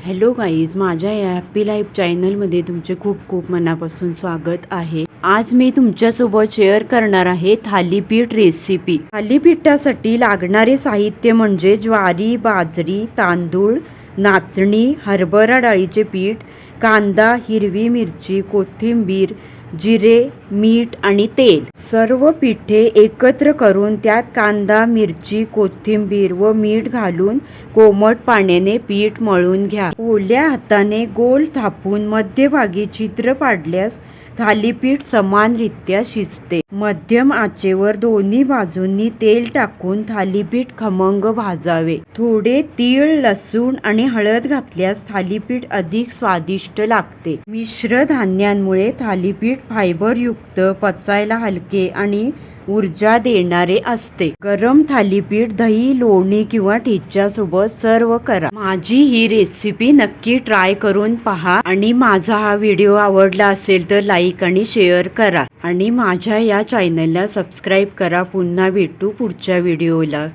Hello guys, माझ्या या happy life चॅनलमध्ये तुमचे खूप खूप मनापासून स्वागत आहे। आज मी तुमच्यासोबत शेअर करणार आहे थालीपीठ रेसिपी। थालीपीठासाठी लागणारे साहित्य म्हणजे ज्वारी, बाजरी, तांदूळ, नाचणी, हरभरा डाळीचे पीठ, कांदा, हिरवी मिरची, कोथिंबीर, जिरे, मीठ आणि तेल। सर्व पीठे एकत्र करून त्यात कांदा, मिरची, कोथिंबीर व मीठ घालून कोमट पाण्याने पीठ मळून घ्या। ओल्या हाताने गोल थापून मध्यभागी छिद्र पाडल्यास थालीपीठ समानरित्या शिजते। मध्यम आचेवर दोन्ही बाजूंनी तेल टाकून थालीपीठ खमंग भाजावे। थोडे तीळ, लसूण आणि हळद घातल्यास थालीपीठ अधिक स्वादिष्ट लागते। मिश्र धान्यांमुळे थालीपीठ फायबरयुक्त, पचायला हलके आणि ऊर्जा देणारे असते। गरम थालीपीठ दही, लोणी किंवा ठेचा सोबत सर्व करा। माझी ही रेसिपी नक्की ट्राय करून पहा आणि माझा हा व्हिडिओ आवडला असेल तर लाईक आणि शेअर करा आणि माझ्या या चॅनलला सबस्क्राईब करा। पुन्हा भेटू पुढच्या व्हिडिओला।